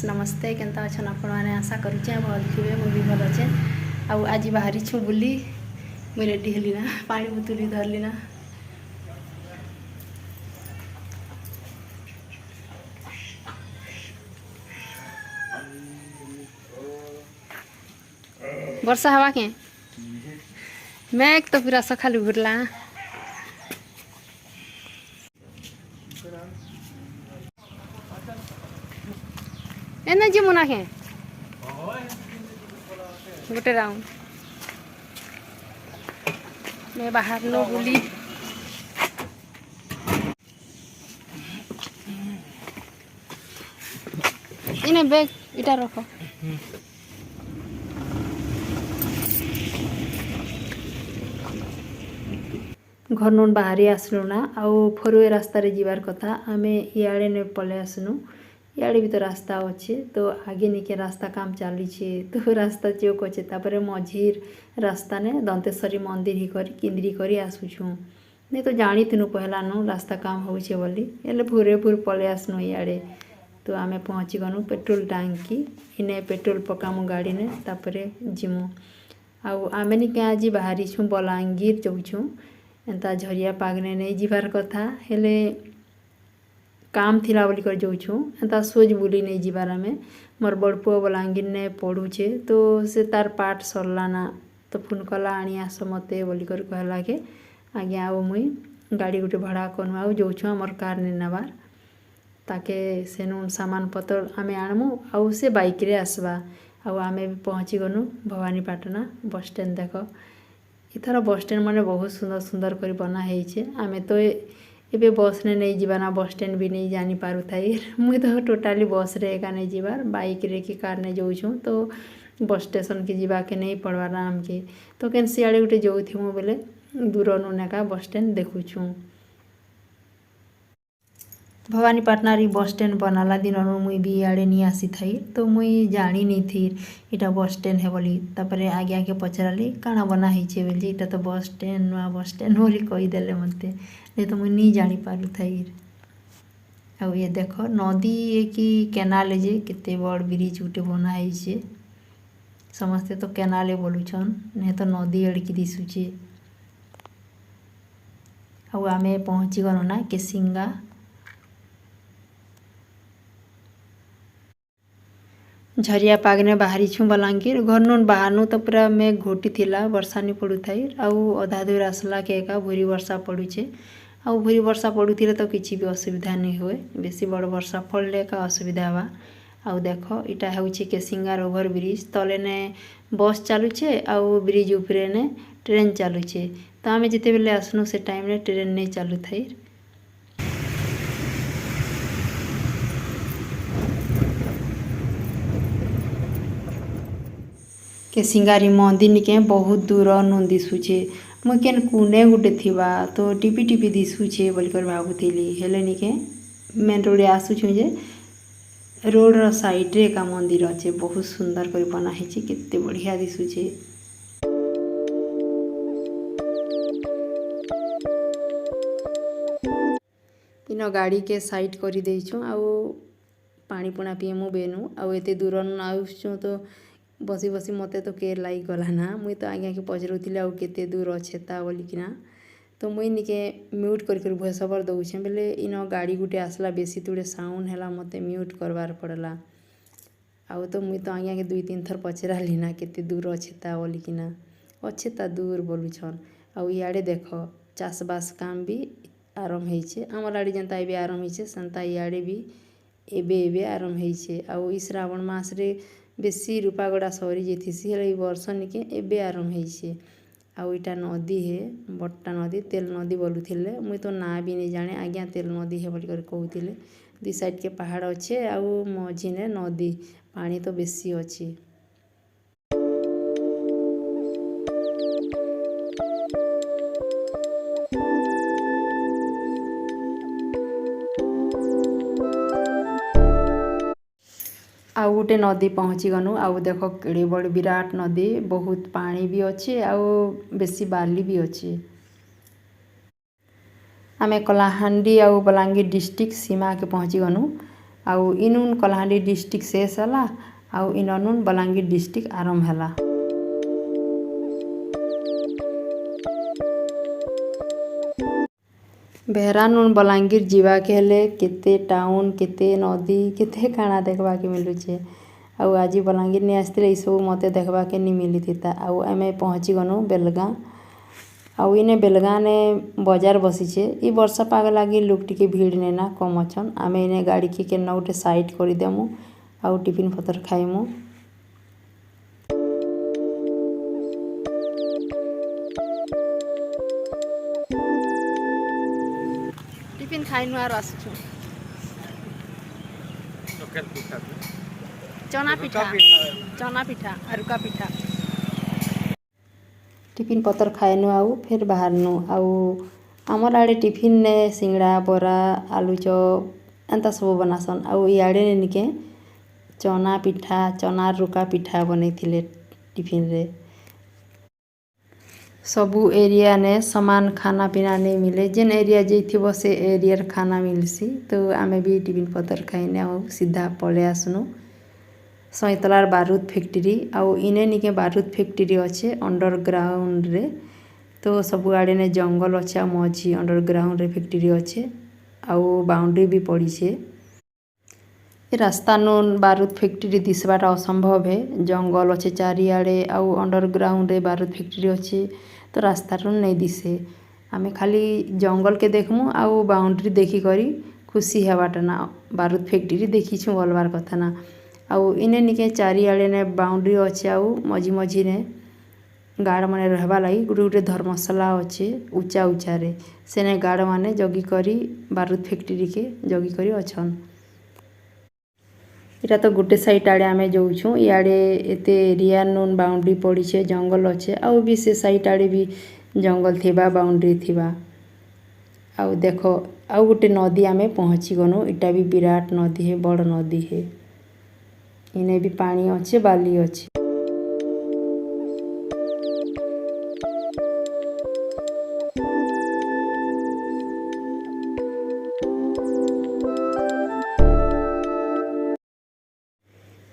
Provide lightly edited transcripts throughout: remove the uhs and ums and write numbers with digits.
नमस्ते केनता अच्छन आपण मैंने आशा करुचे भल थे मुझे भल अच्छे आउ आज बाहरी छु बुली मुझे रेडी हली ना पानी बोतल धरली ना वर्षा हवा के मैं तो पूरा सखालू घुरला एने जी मुना के गोटे राउंड मैं बाहर नो बुली इने बैग इटा रखो घर नून बाहरी आसलु ना आउ फोरवे रास्ता रे जीवार कथा आमे इयाड़े ने पले आसनु इयाड़े भी तो रास्ता अच्छे तो आगे निके रास्ता काम चली तो रास्ता चौक अच्छे तापर मझीर रास्ता ने दंतेश्वरी मंदिर ही कर किंद्री करी आसुछु नहीं तो जानी तीनू पहला नु रास्ता काम होचे बोली एले पूरे पले आसनु इयाड़े तो आमे पहुँची गनु पेट्रोल टांकी इने पेट्रोल पकामु गाड़ी ने तापर जिमु आउ आमे निके आज बाहरी छु बलांगीर जाऊछु एंता झरिया पागने नहीं जीवार कथा हेले काम थिला बोली कर जाऊछु एंता सोच बुली नहीं जीवार आमे मोर बड़पुआ बलांगीर ने पढ़ुचे तो से तार पाठ सरला ना तो फोन कला आनी आस मते बोली कर कहला के आगे आओ मुई गाड़ी गुटे भड़ा कनु आउ जाऊछु हमर कार ने नबार ताके सेनु सामान पतर आमे आणमु आउ से बाइक रे आसबा आउ आमे भी पहुँची गनु भवानीपाटना बस स्टैंड देख इथर बस स्टैंड माने बहुत सुंदर सुंदर कर बना है आमे तो एबे बस ने नहीं जीवाना बस स्टैंड भी नहीं जानी पारु थाई मुई तो टोटाली बस रे एका नहीं जीवार बाइक रे कि कार ने जाऊछु तो बस स्टेशन के जीवा के नहीं पड़वार आम के तो केन सियाड़े गुटे जाऊथि बोले दूर नुनेका बस स्टैंड देखुछु भवानीपाटना री बस स्टैंड बनाला दिन मुई भी इयाड़े नहीं आसी थी तो मुई जानी नहीं थी इटा बस स्टैंड है बोली तापरे आगे आगे पचराली काना बना है बोली इटा तो बस स्टैंड नुआ बस स्टैंड बोली कहीदेले मते नहीं तो मुई नहीं जानी पारु थी आउ ये देख नदी कि केनाल जे केते बड़ ब्रिज गुटे बना है समस्ते तो केनाले बोलुछन नहीं तो नदी एड़की दिशुचे आउ आमे पहुँची गनु ना केसिंगा झरिया पागने बाहरी छु बलांगीर घर नून बाहरनु तो पूरा मेघ घोटी थिला वर्षा नहीं पड़ू थाई आउ अधा दूर आसला के एका भूरी वर्षा पड़ुचे आउ भूरी वर्षा पड़ुथिले तो किसी भी असुविधा नहीं हुए बेसी बड़ वर्षा पड़ले का असुविधा हवा आउ देख इटा होउचे केसिंगार ओभर ब्रिज तले ने बस चलुचे आउ ब्रिज उपरे ने ट्रेन चलुचे तो आमे जिते बेले आसनु से टाइम ने ट्रेन नहीं चलु थाई के सिंगारी मंदिर निके बहुत दूर नुन दिशुचे मुई केन कुने गुटे थिबा तो टिपी टिपी दिशुचे बोलकर भाबुथिली हेले निके मेन रोड आसुछु जे रोड रो साइड रे का मंदिर अच्छे बहुत सुंदर कर बना है केते बढ़िया दिशुचे इन गाड़ी के साइड करी देछु आउ पानी पुना पिए मु बेनु आउ एते दूर न आउछु तो बसी बसी मते तो केर लाई गला ना मुई तो आगे पचरुथिले आउ केते दूर अच्छे ता बोलिकिना तो मुई निके म्यूट कर भॉइस ओवर दउछे बेले इन गाड़ी गुटे आसला बेसी तुड़े साउंड हैला मते म्यूट करवार पड़ला आउ तो मुई तो आगे दुई तीन थर पचराली ना केते दूर अच्छे ता बोलिकिना अच्छे ता दूर बोलुछन आउ इयाड़े देख चाषबास काम भी आरंभ होइछे हमर आड़ी जनता एबे आरंभ होइछे संता इयाड़े भी एबे आरंभ होइछे आउ ई श्रावण मास रे बेसी रूपागड़ा सरी जेथिसी हेले वर्ष निके एबे आरंभ होइछे आउ इटा नदी है बट्टा नदी तेल नदी बोलुथिले मुई तो ना भी नहीं जाने आज्ञा तेल नदी है बोली कर कहूथिले दी साइड के पहाड़ अच्छे आउ मझी ने नदी पानी तो बेसी अच्छी आउ गोटे नदी पहुँची गनु आउ देख केड़े बड़ विराट नदी बहुत पानी भी अच्छे आउ बेसी बाली भी अच्छे आमे कलाहांडी आउ बलांगीर डिस्ट्रिक्ट सीमा के पहुँची गनु आउ इनुन कलाहांडी डिस्ट्रिक्ट शेष है आउ इनुन बलांगीर डिस्ट्रिक्ट आरंभ है। बेहरानुन बलांगीर जीवाके हेले केते टाउन केते नदी केते काଣା देखबाके मिलुचे। आउ आज बलांगीर नहीं आसते ये सब मत देखबाके नहीं मिली था। आउ आमे पहुँची गनु बेलगाँ। आउ इने बेलगाँ ने बजार बसीचे। ये वर्षा पाग लगी लोग टिके भीड़ नेना कम अच्छन। आमे इने गाड़ी के केना गोटे साइड करदेमु आउ टिफिन पतर खाइमु। टिफिन खाइनु आरो आसुछु। चना पिठा अरुका पिठा टिफिन पतर खाइनु आउ फिर बाहरनु। आउ आमर आड़े टिफिन ने सिंगड़ा बरा आलू चॉप एंता सब बनासन। आउ इयाड़े निके चना पिठा चना रुका पिठा बनै थिले टिफिन रे। सबू एरिया ने समान खाना पीना नहीं मिले। जेन एरिया जाइथिबो से एरिया खाना मिलसी। तो आमे भी टिफिन पतर खाइने आउ सीधा पले आसनु सैतलार बारूद फैक्ट्री। आउ इने निके बारूद फैक्ट्री अच्छे अंडरग्राउंड रे। तो सबु आड़े ने जंगल अच्छे आ मझी अंडरग्राउंड रे फैक्ट्री अच्छे आउ बाउंड्री भी पड़ी छे। रास्ता नुन बारूद फैक्ट्री दिसबाटा असंभव है। जंगल अच्छे चारिआड़े आउ अंडरग्राउंड रे बारूद फैक्ट्री अच्छे तो रास्ता नहीं दिसे। आमे खाली जंगल के देखमु आउ बाउंड्री देखी करी खुशी हेबाटा ना बारूद फैक्ट्री देखीछु बोलबार कथा ना। आउ इने निके चारिआड़े ने बाउंड्री अच्छे आउ मझी मझी ने गार्ड माने रहबा लगी गोटे गोटे धर्मशाला अच्छे ऊंचा ऊंचा रे। सेने गार्ड माने जगी करी बारूद फैक्ट्री के जगी करी अछन। इटा तो गोटे साइड आड़े आमे जाऊँ। इयाड़े एते एरिया नुन बाउंड्री पड़ी छे जंगल अच्छे आउ भी से साइड आड़े भी जंगल थिबा बाउंड्री थिबा। आउ देखो आउ गोटे नदी आमे पहुँची गनु। इटा भी विराट नदी है बड़ नदी है। इने भी पानी अच्छे बाली अच्छे।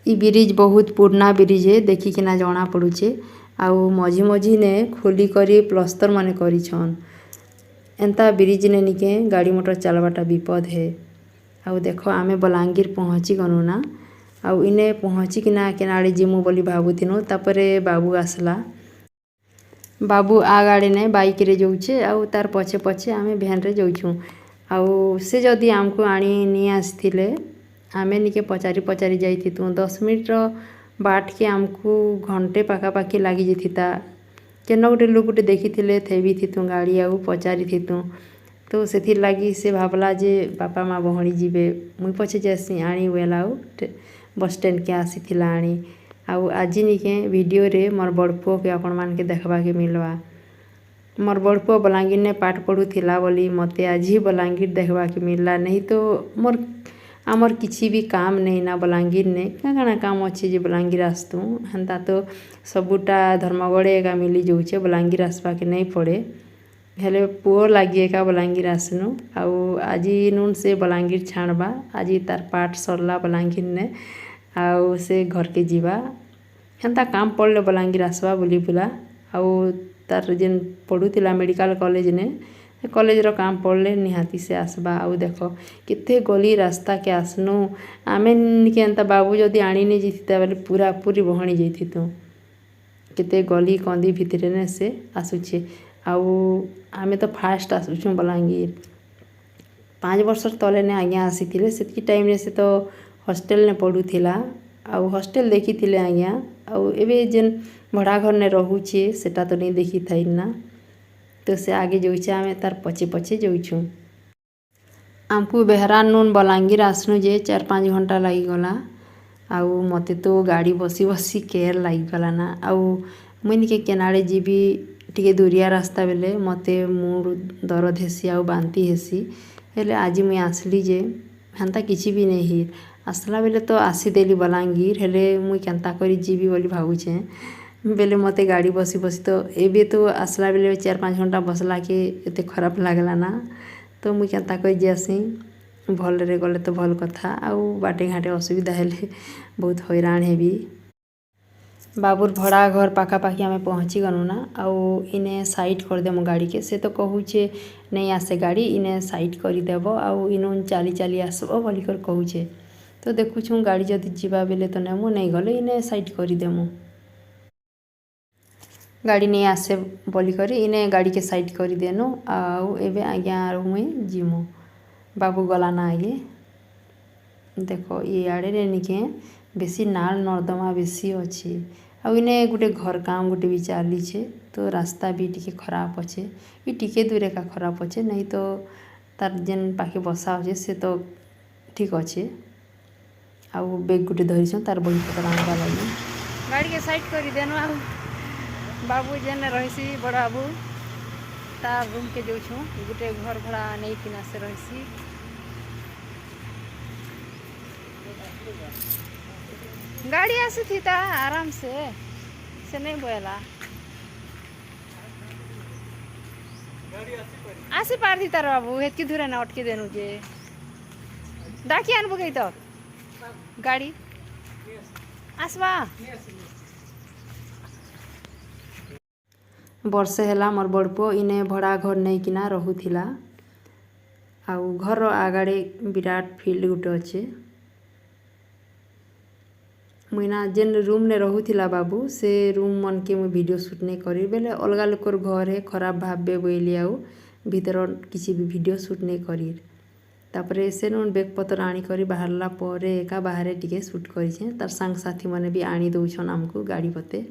ई ब्रिज बहुत पुराना ब्रिज है देखी किना जना पड़ुचे। आउ मझी मझी ने खोली करी प्लस्तर माने करिछन। एंता ब्रिज ने निके गाड़ी मोटर चलवाटा विपद है। आउ देखो आमे बलांगीर पहुँची गनु ना। आउ इने पहुँची किना केनाड़े जिमु बोली भाबुथिनु। तापरे बाबू आसला। बाबू आगाड़े ने बाइक रे जाऊे आउ तार पछे पछे आमे भैन रे जाऊँ। आउ से जदि आमको आनी नहीं आसथिले आमे निके पचारी पचारी जाइथितु। 10 मिनिट बाट के आमको घंटे पाखापाखि लगी जाता। केन गोटे लोक गोटे देखी थेबी थितु गाड़ी आउ पचारी थितु। तो से लगी से भावला जे बापा माँ बहनी जीवे मुई पछे जासी आनी वेला आउ बस स्टैंड के आसी थिला आनी। आउ आज निके वीडियो रे मोर बड़ पुओ के आपण मान के देखबा के मिलवा। मोर बड़ पुओ बलांगीर ने पाठ पढ़ुथिला बोली मते आज ही बलांगीर देखबा के मिलला। नहीं तो मोर आमर किसी भी काम नहीं ना बलांगीर ने क्या काम अच्छे जे बलांगीर आसतु। हेन्ता तो सबूटा धर्मगढ़े एका मिली जाऊे बलांगीर आसवा के नहीं पड़े। हेले पुओ लगी एका बलांगीर आसनु। आउ आज नुन से बलांगीर छाणबा आज तार पाठ सरला बलांगीर ने आउ से घर के जीवा। हेन्ता काम पड़ले बलांगीर आसवा बोली बुला। आउ तार जेन पढ़ुथिला मेडिकल कॉलेज ने कॉलेज रो काम पड़ले निहाती से आसबा। आउ देखो कितने गली रास्ता के आसनु। आमे निके एंता बाबू जदि आनी नहीं जीता बेले पूरा पूरी बहनी जाइथितु। केते गली कंदी भितरे ने से आसुचे। आउ आमे तो फास्ट आसुछु बलांगीर। 5 वर्ष तले ने आज्ञा आसीथिले सेतकी टाइम रे से तो हॉस्टेल ने पढ़ुथिला। आउ हॉस्टेल देखी थिले आज्ञा। आउ एबे जेन भड़ा घर ने रहुचे सेटा तो नहीं देखी थाई ना। तो से आगे जाऊे आमे तार पछे पछे जाऊँ। आमको बेहरा नुन बलांगीर आसनु जे 4-5 घंटा लगी गला। आउ मते तो गाड़ी बसी बसी केयर लगी गला ना। आउ मुई निके केनाड़े जीबी टिके दूरिया रास्ता बेले मते मुड़ दर्द हेसी आउ बांती हेसी। हेले आज मुई आसली जे हेन्ता किसी भी नहीं ही आसला बेले तो आसीदेली बलांगीर। हेले मुई केन्ता करी जीबी बोली भावुचे बेले मते गाड़ी बसी बसी तो एबे तो आसला बेले 4-5 घंटा बसला के एते खराब लागला ना। तो मुई केन्ता करी जासी भलरे गले तो भल कथा आउ बाटे घाटे असुविधा हेले बहुत हैरान हेबी। बाबूर भड़ा घर पाखापाखि आम पहुँची गलु ना आउ इने साइड करदेमु गाड़ी के से तो कहूचे नहीं आसे गाड़ी इने साइड करदेव आउ इनु चली चली आसब बोलिकर कहूचे। तो देखुछु गाड़ी जदि जीवा बेले तो नेमु नहीं गले इने साइड करदेमु। गाड़ी नहीं आसे बोलिकर इने गाड़ी के साइड करदेनु आउ एबे आज्ञा मुई जीमु। बाबू गला ना आगे देखो ये आड़े निके बेसी नाल नर्दमा बेसी अच्छी आउ इने गोटे घर काम गोटे भी चली तो रास्ता भी टिके खराब अच्छे ये टिके दूर का खराब अच्छे नहीं तो तार जेन पाखे बसा अच्छे से तो ठीक अच्छे। आउ बेग गोटे धरी तार बही पत्र आनवा लगे गाड़ी के साइड कर देनु आउ बाबू जेन रही बड़ बाबू तार रूम के जो गोटे घर भड़ा नहीं किना से रही गाड़ी आसी थी ता आराम से नहीं बोला आसी पार थी तार बाबू हेतकी दूर ना अटके देनु जे डाकी आनबो गई तो गाड़ी आसवा वर्षे है मोर बड़ पुओ इने भड़ा घर नहीं किना रहुथिला आउ घर आगाड़े विराट फील्ड गोटे अच्छे मुइना जेन रूम ने रहुथिला बाबू से रूम मन के मुई वीडियो शूट नहीं करी बेले अलगा लोकर घर है खराब भावे बोली आउ भीतर किसी भी वीडियो शूट नहीं करी तापरे से नुन बेग पत्र आनी करी बाहरला परे एका बाहर टिके शूट करी तार सांग साथी माने भी आनी दउछन हमको गाड़ी पते।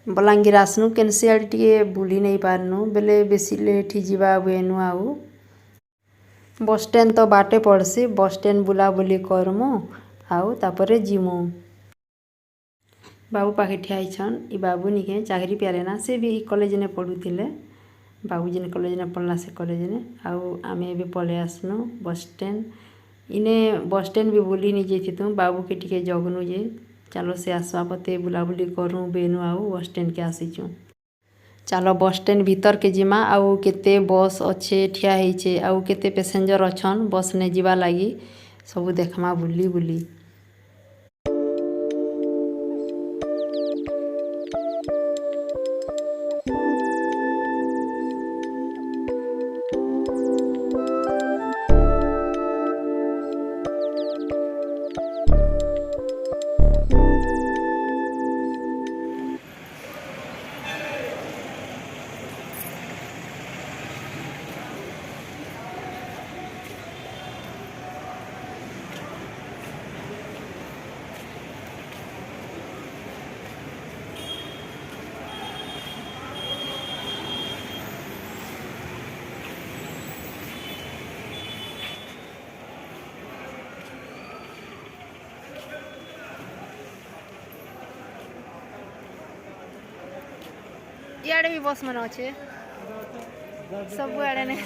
बलांगीर आसनु केनसे आड़ी टिके बुली नहीं पारनु बेले बेसी लेट ही जीवा बुएनु आउ बस स्टैंड तो बाटे पड़सी बस स्टैंड बुला बुली करमु आउ तापरे जीमु। बाबू पाखे ठिया छन ई बाबू निके चाकरी प्यारे ना से भी कॉलेज ने पढ़ुथिले बाबू जिन कॉलेज ने पढ़ला से कॉलेज ने आउ आमे भी पले आसनु बस स्टैंड इने बस स्टैंड भी बुली नहीं जेथितु बाबू के टिके जगनु जे चलो से आसवा पते बुलाबुली करूँ बेनु आउ बस स्टैंड के आसीचु चलो बस स्टैंड भीतर के जिमा आउ केते बस अच्छे ठिया होइछे आउ केते पैसेंजर अछन बस ने जीवा लगी सबू देखमा बुली बुली। इे भी बस मन अच्छे सब आड़े ने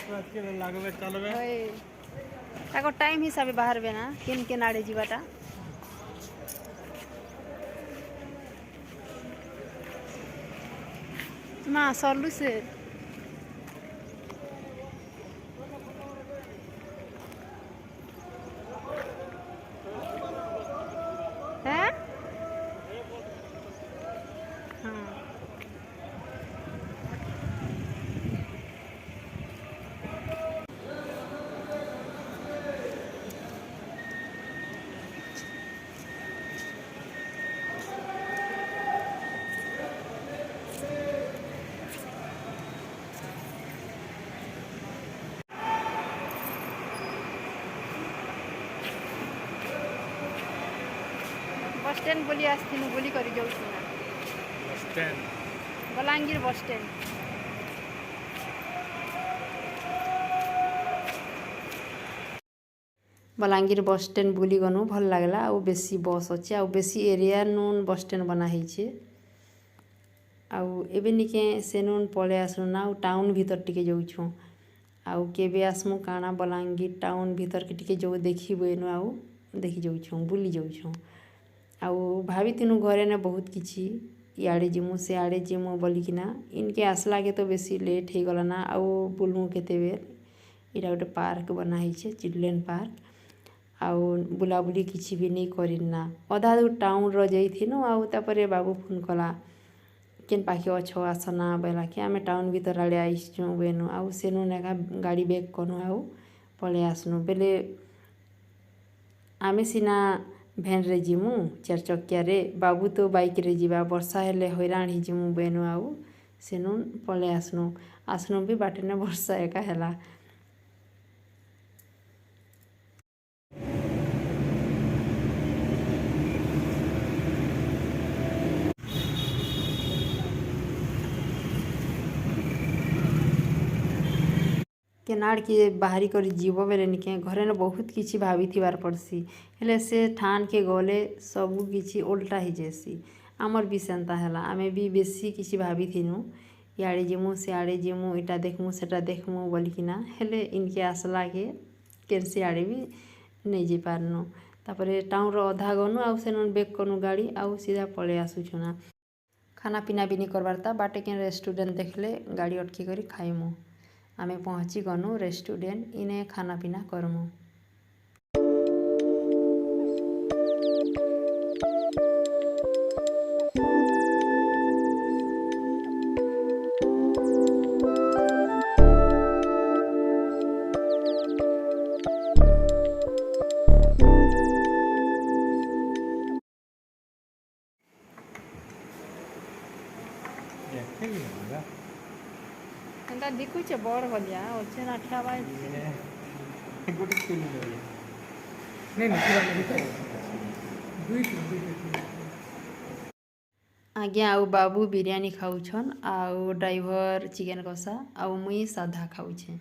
टाइम हिसाब से बाहर ना केन केन आड़े जीवाटा माँ सरलु से हैं बस स्टैंड बोली आसथिनु बोली करी जाउछु ना bus stand Balangir bus stand Balangir bus stand बुली गनु भल लागला आ बेसी बस अच्छे आ बेसी एरिया नून बस स्टैंड बना होइछे आउ एबे निके सेनुन पले आसनु ना टाउन भीतर टिके जाऊँ आउ केबे आसमु काना बलांगीर टाउन भीतर के टिके जो देखी बेनु आउ देखी जाऊँ बुली जाऊँ आउ भाभी तीनू घरे ने बहुत किछि इे जिमु से आड़े जिमु बोलिकिना इनके आसला के तो बेसी लेट हो गला ना आउ बुलमु केते बेर इटा गोटे पार्क बना है चिल्ड्रेन पार्क आउ बुलाबुली किसी भी नहीं करना अधा दूर टाउन रो जाइथिनु आउ तापरे बाबू फोन कला केन पाखे अच्छो आसना बेला कि आमे टाउन भीतर आड़े आइसु बेनु आउ सेनु नेका गाड़ी बैक कनु आउ पले आसनु बेले आमे सिना भैन रे जिमु 4 चक्किया रे बाबू तो बाइक रे जीवा वर्षा हेले हैरान ही जिमु बेनु आउ सेनु पले आसनु भी बाटे ने वर्षा एका हेला केनाड़ के बाहरी कर जीव बेले निके घरे न बहुत किछि भाभी थिबार पड़सी हेले से ठान के गले सबू किछि उल्टा ही जैसी आमर भी सेंता हैला आमे भी बेसी किछि भाभी थिनु इे जिमु से आड़े जिमु इटा देखमु सेटा देखमु बोलिकिना हेले इनके आसला के केन से आड़े भी नहीं जी पारनु तापरे टाउन रो अधा गनु आउ सेन बेक कनु गाड़ी आउ सीधा पले आसुछु ना खाना पीना भी नहीं करबारता बाटे के रेस्टोरेंट देखले गाड़ी अटकी करी खाइमु आमे पहुँची गनु रेस्टोरेंट इने खाना पीना करमु दिखुचे बड़ भलिया अच्छे ना ठियाबा आज्ञा आउ बाबू बिरयानी खाऊछन आउ ड्राइवर चिकेन कषा आउ मुई साधा खाऊछे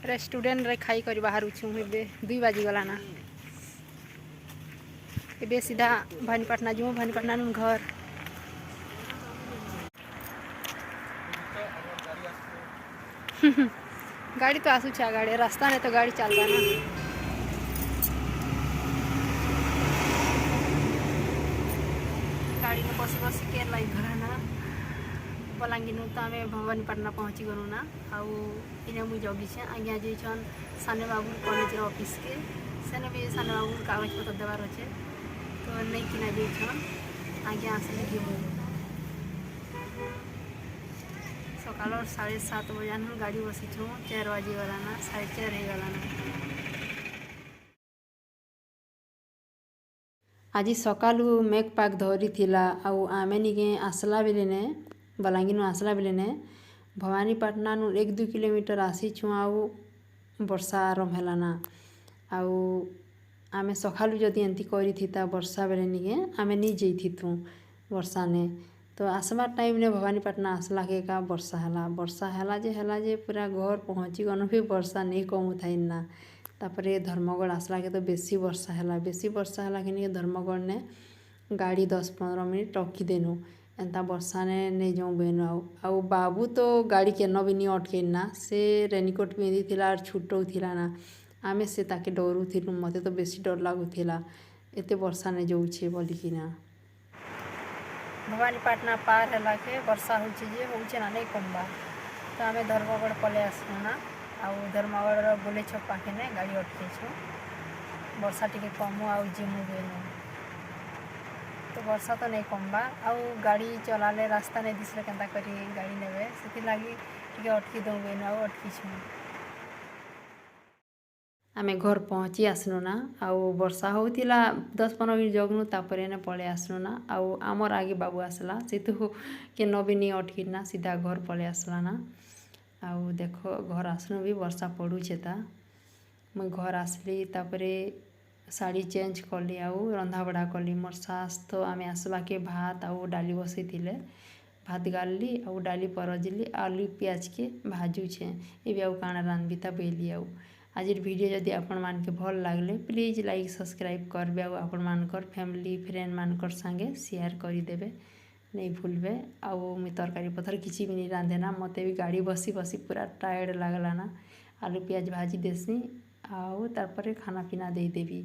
रेस्टोरेंट रे खाई कर बाहर छु 2 बाजी गला ना एबे सीधा भानीपटना जो भानीपटना नु घर गाड़ी तो आसू छा गाड़ी रास्ता ने तो गाड़ी चलता ना गाड़ी में बसी बसी के लाई घर ना बलांगीर तो आम भवानीपाटना पहुँची गलु ना आउ इने मुझे जगिछे आज्ञा जाइछन साने बाबू कॉलेज ऑफिस के सेने भी साने बाबू कागज पत्र देवार अच्छे तो नहीं किना जाइछन आज्ञा आसले जीवु सकाल 7:30 बजे गाड़ी बसीछु 4 बजे गला ना 4:30 हो गला ना आज सकालू मेघ पाग धरी थिला आउ आमे निके आसला बेले ने बलांगीर आसला बेले ने भवानीपाटना 1-2 किलोमीटर आसीछु आउ वर्षा आरंभ है ना आउ आमे सकालू जदि एंती करी थिता वर्षा बेले निके आमे नहीं जाइथितु वर्षा ने तो आसमा टाइम ने भवानीपाटना आसला के का वर्षा हैला जे पूरा घर पहुँची गनु भी वर्षा नहीं कम थाई ना तापरे धर्मगढ़ आसला के तो बेसी वर्षा हैला कि नहीं धर्मगढ़ ने गाड़ी 10-15 मिनट रखी देनु एंता वर्षा ने नहीं जाऊँ बेनु आउ बाबू तो गाड़ी के भी नहीं अटके ना से रेनिकोट पिंधि थिला और छुटो थिला ना आमे से ताके डरू थिलु मते तो बेसी डर लागुथिला एते वर्षा ने जाऊँचे बोलिकिना भवानीपाटना पार है के वर्षा होचे ना नहीं कमबा तो आमे धर्मगढ़ पले आसलु ना आउ धर्मगढ़ बोले छक पाखे ने गाड़ी अटके वर्षा टिके कमु आउ जिमु बेनु तो वर्षा तो नहीं कमबा आउ गाड़ी चलाले रास्ता नहीं दिसले केंता करी गाड़ी नेबे सेति लागी टिके अटकी दउ बेनु आउ अटकी छु। आमे घर पहुँची आसनु ना आउ वर्षा होतिला 10-15 मिनट जगनु तापर एने पळे आसनु ना आउ आमर आगे बाबू आसला सेतु के नबीनी अटकिना सीधा घर पळे आसला ना आउ देखो घर आसनु भी वर्षा पड़ुछे ता मुई घर आसली तापरे साड़ी चेंज कली आउ रंधा बड़ा कली मोर सास तो आमे आसबा के भात आउ डाली बसई थिले भात गालली आउ डाली परजिली आलू प्याज के भाजुछे एबे आउ काଣା रांधबी ता बेली आउ आज वीडियो जदि आपण मान के भल लागले प्लीज लाइक सब्सक्राइब करबे आउ आपण मानकर फैमिली फ्रेंड मानकर संगे शेयर करी देबे नहीं भूलबे आउ मुई तरकारी पथर किछि भी नहीं रांधे ना मते भी गाड़ी बसी बसी पूरा टायर्ड लागला ना आलू प्याज भाजी देसी आउ तार परे खाना पीना दे देबी।